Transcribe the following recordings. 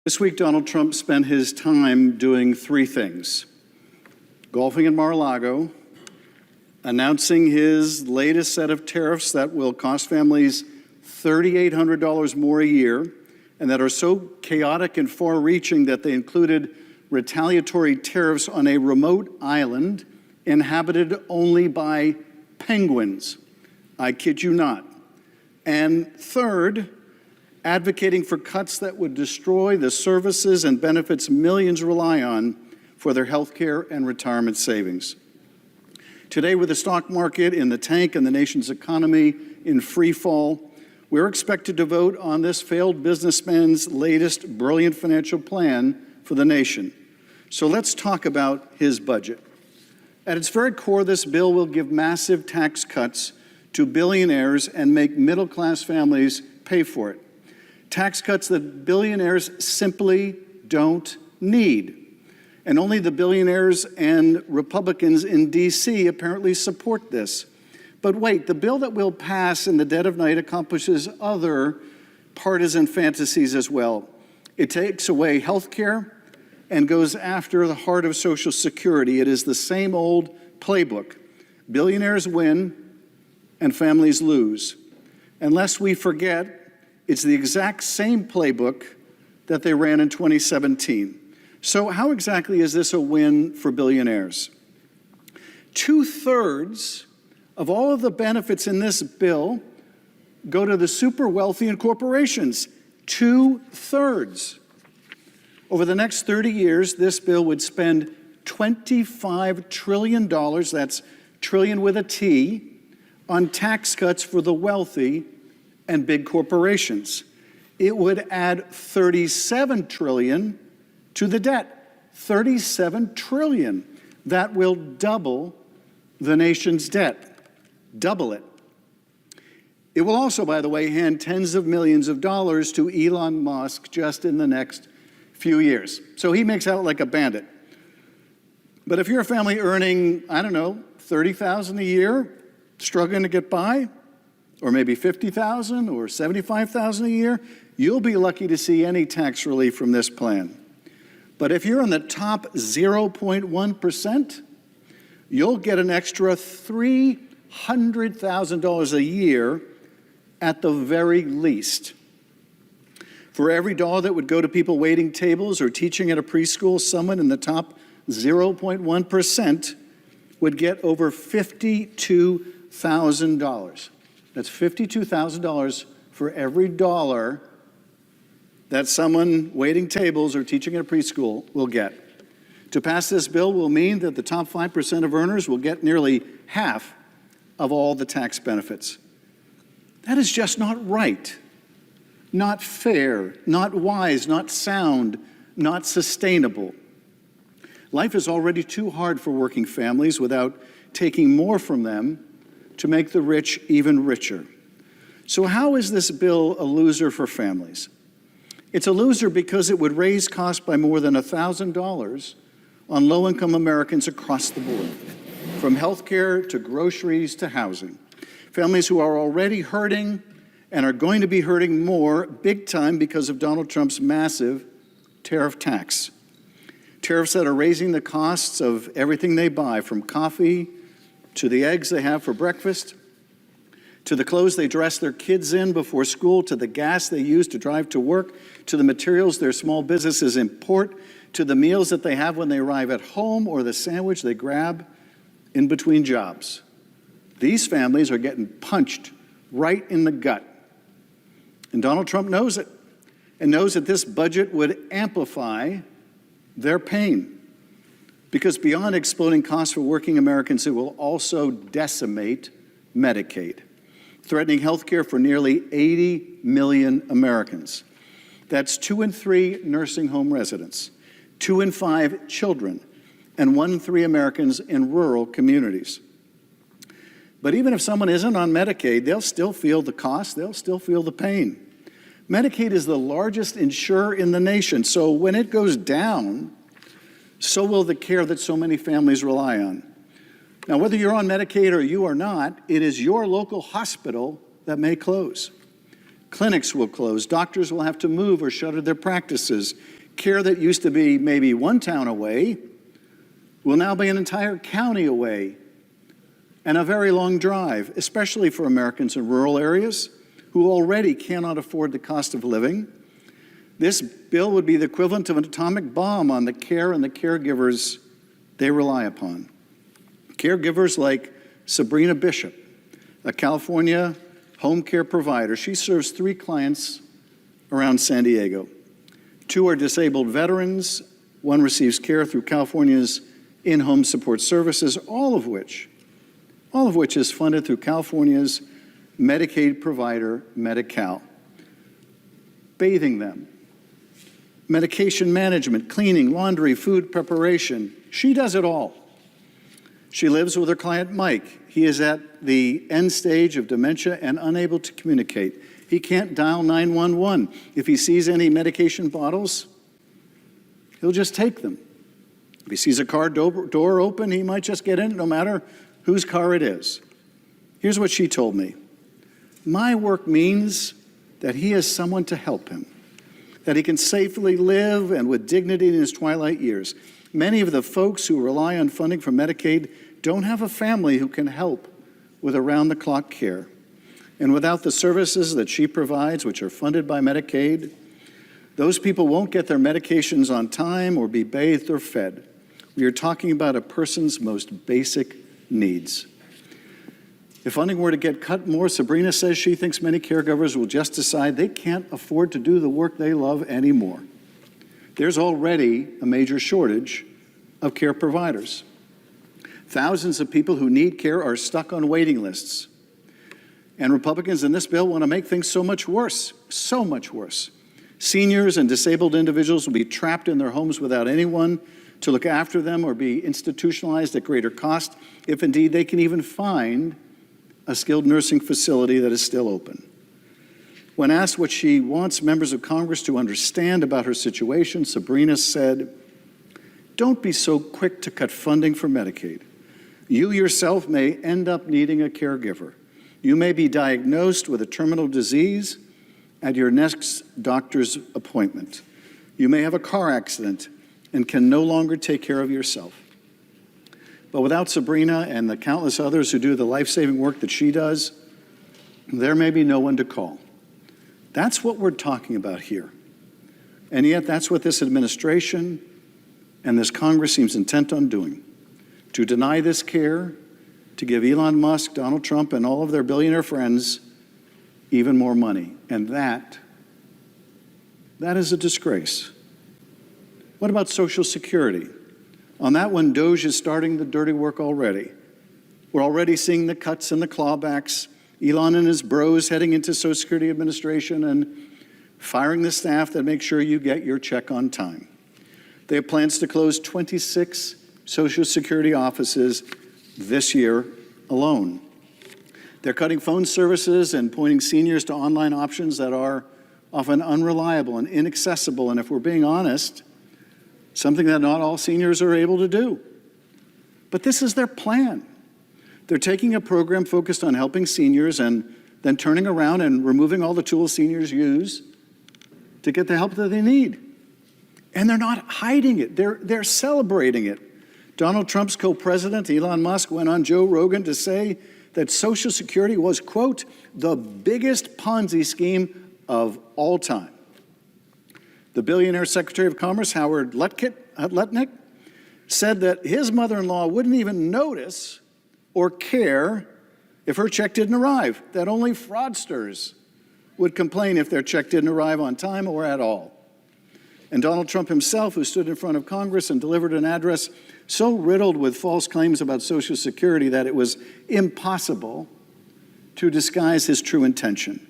This week, Donald Trump spent his time doing three things: golfing in Mar-a-Lago, announcing his latest set of tariffs that will cost families $3,800 more a year, and that are so chaotic and far-reaching that they included retaliatory tariffs on a remote island inhabited only by penguins. I kid you not. And third, advocating for cuts that would destroy the services and benefits millions rely on for their health care and retirement savings. Today, with the stock market in the tank and the nation's economy in free fall, we're expected to vote on this failed businessman's latest brilliant financial plan for the nation. So let's talk about his budget. At its very core, this bill will give massive tax cuts to billionaires and make middle-class families pay for it. Tax cuts that billionaires simply don't need. And only the billionaires and Republicans in D.C. apparently support this. But wait, the bill that will pass in the dead of night accomplishes other partisan fantasies as well. It takes away health care and goes after the heart of Social Security. It is the same old playbook. Billionaires win and families lose. And lest we forget, it's the exact same playbook that they ran in 2017. So how exactly is this a win for billionaires? 2/3 of all of the benefits in this bill go to the super wealthy and corporations. 2/3. Over the next 30 years, this bill would spend $25 trillion, that's trillion with a T, on tax cuts for the wealthy and big corporations. It would add $37 trillion to the debt. $37 trillion. That will double the nation's debt. Double it. It will also, by the way, hand tens of millions of dollars to Elon Musk just in the next few years. So he makes out like a bandit. But if you're a family earning, I don't know, $30,000 a year, struggling to get by, or maybe $50,000 or $75,000 a year, you'll be lucky to see any tax relief from this plan. But if you're in the top 0.1%, you'll get an extra $300,000 a year at the very least. For every dollar that would go to people waiting tables or teaching at a preschool, someone in the top 0.1% would get over $52,000. That's $52,000 for every dollar that someone waiting tables or teaching at a preschool will get. To pass this bill will mean that the top 5% of earners will get nearly half of all the tax benefits. That is just not right, not fair, not wise, not sound, not sustainable. Life is already too hard for working families without taking more from them to make the rich even richer. So how is this bill a loser for families? It's a loser because it would raise costs by more than $1,000 on low-income Americans across the board, from health care to groceries to housing. Families who are already hurting and are going to be hurting more big time because of Donald Trump's massive tariff tax. Tariffs that are raising the costs of everything they buy, from coffee to the eggs they have for breakfast, to the clothes they dress their kids in before school, to the gas they use to drive to work, to the materials their small businesses import, to the meals that they have when they arrive at home, or the sandwich they grab in between jobs. These families are getting punched right in the gut. And Donald Trump knows it, and knows that this budget would amplify their pain. Because beyond exploding costs for working Americans, it will also decimate Medicaid, threatening health care for nearly 80 million Americans. That's 2 in 3 nursing home residents, 2 in 5 children, and 1 in 3 Americans in rural communities. But even if someone isn't on Medicaid, they'll still feel the cost, they'll still feel the pain. Medicaid is the largest insurer in the nation, so when it goes down, so will the care that so many families rely on. Now, whether you're on Medicaid or you are not, it is your local hospital that may close. Clinics will close, doctors will have to move or shutter their practices, Care that used to be maybe one town away will now be an entire county away and a very long drive, especially for Americans in rural areas who already cannot afford the cost of living. This bill would be the equivalent of an atomic bomb on the care and the caregivers they rely upon. Caregivers like Sabrina Bishop, a California home care provider. She serves 3 clients around San Diego. 2 are disabled veterans. 1 receives care through California's in-home support services, all of which is funded through California's Medicaid provider, Medi-Cal. Bathing them, medication management, cleaning, laundry, food preparation. She does it all. She lives with her client, Mike. He is at the end stage of dementia and unable to communicate. He can't dial 911. If he sees any medication bottles, he'll just take them. If he sees a car door open, he might just get in, no matter whose car it is. Here's what she told me. My work means that he has someone to help him, that he can safely live and with dignity in his twilight years. Many of the folks who rely on funding from Medicaid don't have a family who can help with around-the-clock care. And without the services that she provides, which are funded by Medicaid, those people won't get their medications on time or be bathed or fed. We are talking about a person's most basic needs. If funding were to get cut more, Sabrina says she thinks many caregivers will just decide they can't afford to do the work they love anymore. There's already a major shortage of care providers. Thousands of people who need care are stuck on waiting lists. And Republicans in this bill want to make things so much worse, so much worse. Seniors and disabled individuals will be trapped in their homes without anyone to look after them or be institutionalized at greater cost, if indeed they can even find a skilled nursing facility that is still open. When asked what she wants members of Congress to understand about her situation, Sabrina said, "Don't be so quick to cut funding for Medicaid. You yourself may end up needing a caregiver. You may be diagnosed with a terminal disease at your next doctor's appointment. You may have a car accident and can no longer take care of yourself." But without Sabrina and the countless others who do the life-saving work that she does, there may be no one to call. That's what we're talking about here. And yet that's what this administration and this Congress seems intent on doing, to deny this care, to give Elon Musk, Donald Trump, and all of their billionaire friends even more money. And that is a disgrace. What about Social Security? On that one, DOGE is starting the dirty work already. We're already seeing the cuts and the clawbacks. Elon and his bros heading into Social Security Administration and firing the staff that make sure you get your check on time. They have plans to close 26 Social Security offices this year alone. They're cutting phone services and pointing seniors to online options that are often unreliable and inaccessible, and if we're being honest, something that not all seniors are able to do. But this is their plan. They're taking a program focused on helping seniors and then turning around and removing all the tools seniors use to get the help that they need. And they're not hiding it. They're celebrating it. Donald Trump's co-president, Elon Musk, went on Joe Rogan to say that Social Security was, quote, the biggest Ponzi scheme of all time. The billionaire Secretary of Commerce, Howard Lutnick, said that his mother-in-law wouldn't even notice or care if her check didn't arrive, that only fraudsters would complain if their check didn't arrive on time or at all. And Donald Trump himself, who stood in front of Congress and delivered an address so riddled with false claims about Social Security that it was impossible to disguise his true intention.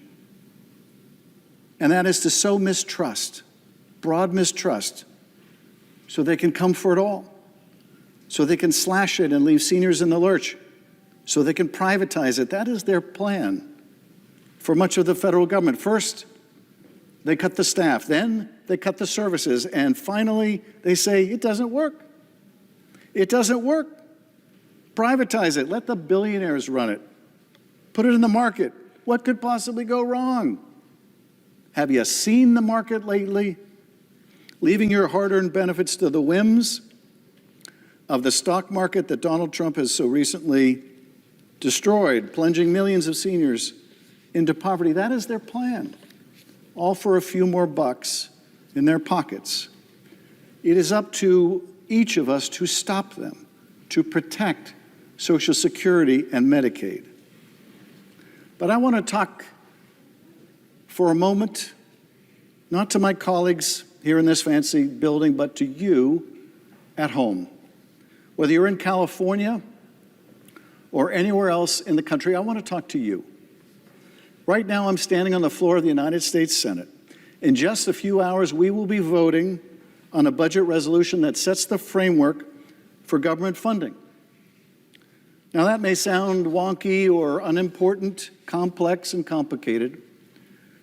And that is to sow mistrust, broad mistrust, so they can come for it all, so they can slash it and leave seniors in the lurch, so they can privatize it. That is their plan for much of the federal government. First, they cut the staff, then they cut the services, and finally they say, it doesn't work. It doesn't work. Privatize it. Let the billionaires run it. Put it in the market. What could possibly go wrong? Have you seen the market lately? leaving your hard-earned benefits to the whims of the stock market that Donald Trump has so recently destroyed, plunging millions of seniors into poverty. That is their plan, all for a few more bucks in their pockets. It is up to each of us to stop them, to protect Social Security and Medicaid. But I want to talk for a moment, not to my colleagues here in this fancy building, but to you at home. Whether you're in California or anywhere else in the country, I want to talk to you. Right now, I'm standing on the floor of the United States Senate. In just a few hours, we will be voting on a budget resolution that sets the framework for government funding. Now, that may sound wonky or unimportant, complex and complicated,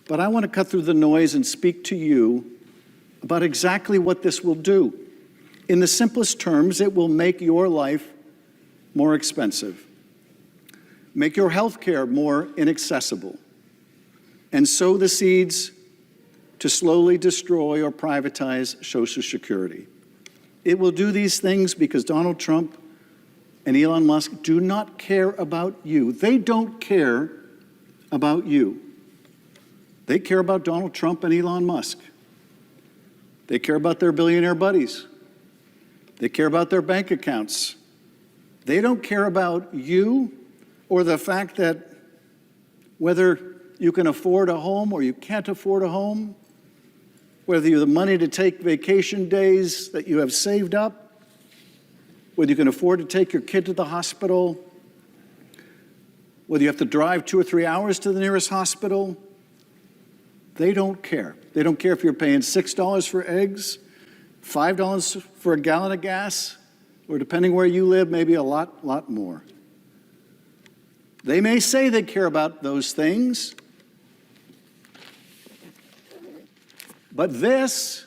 but I want to cut through the noise and speak to you about exactly what this will do. In the simplest terms, it will make your life more expensive, make your health care more inaccessible, and sow the seeds to slowly destroy or privatize Social Security. It will do these things because Donald Trump and Elon Musk do not care about you. They don't care about you. They care about Donald Trump and Elon Musk. They care about their billionaire buddies. They care about their bank accounts. They don't care about you or the fact that whether you can afford a home or you can't afford a home, whether you have the money to take vacation days that you have saved up, whether you can afford to take your kid to the hospital, whether you have to drive 2 or 3 hours to the nearest hospital. They don't care. They don't care if you're paying $6 for eggs, $5 for a gallon of gas, or depending where you live, maybe a lot more. They may say they care about those things, but this,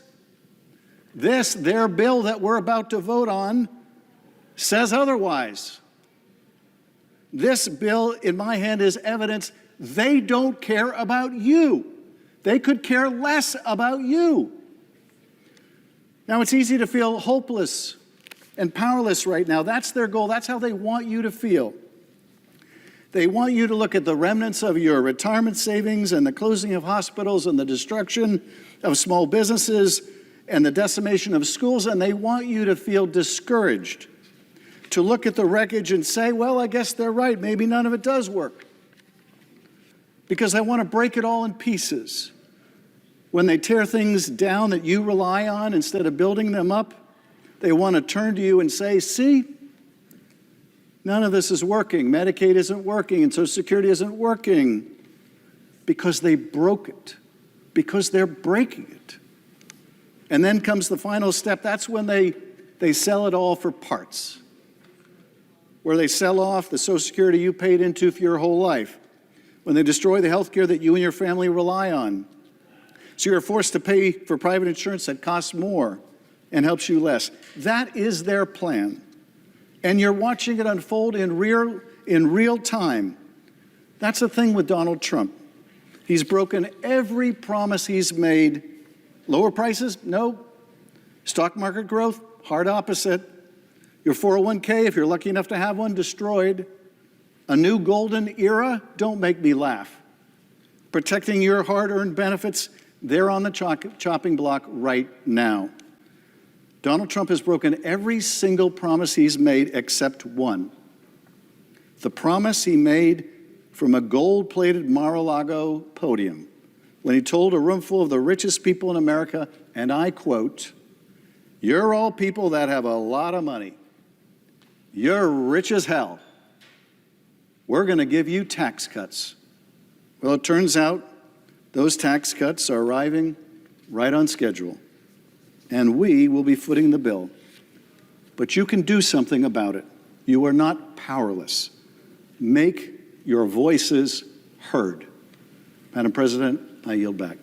their bill that we're about to vote on, says otherwise. This bill in my hand is evidence they don't care about you. They could care less about you. Now, it's easy to feel hopeless and powerless right now. That's their goal. That's how they want you to feel. They want you to look at the remnants of your retirement savings and the closing of hospitals and the destruction of small businesses and the decimation of schools, and they want you to feel discouraged, to look at the wreckage and say, well, I guess they're right. Maybe none of it does work. Because they want to break it all in pieces. When they tear things down that you rely on instead of building them up, they want to turn to you and say, see, none of this is working. Medicaid isn't working, and Social Security isn't working. Because they broke it. Because they're breaking it. And then comes the final step. That's when they sell it all for parts. Where they sell off the Social Security you paid into for your whole life. When they destroy the health care that you and your family rely on. So you're forced to pay for private insurance that costs more and helps you less. That is their plan. And you're watching it unfold in real time. That's the thing with Donald Trump. He's broken every promise he's made. Lower prices? No. Stock market growth? Hard opposite. Your 401k, if you're lucky enough to have one, destroyed. A new golden era? Don't make me laugh. Protecting your hard-earned benefits? They're on the chopping block right now. Donald Trump has broken every single promise he's made except one. The promise he made from a gold-plated Mar-a-Lago podium when he told a room full of the richest people in America, and I quote, "You're all people that have a lot of money. You're rich as hell. We're going to give you tax cuts." Well, it turns out those tax cuts are arriving right on schedule, and we will be footing the bill. But you can do something about it. You are not powerless. Make your voices heard. Madam President, I yield back.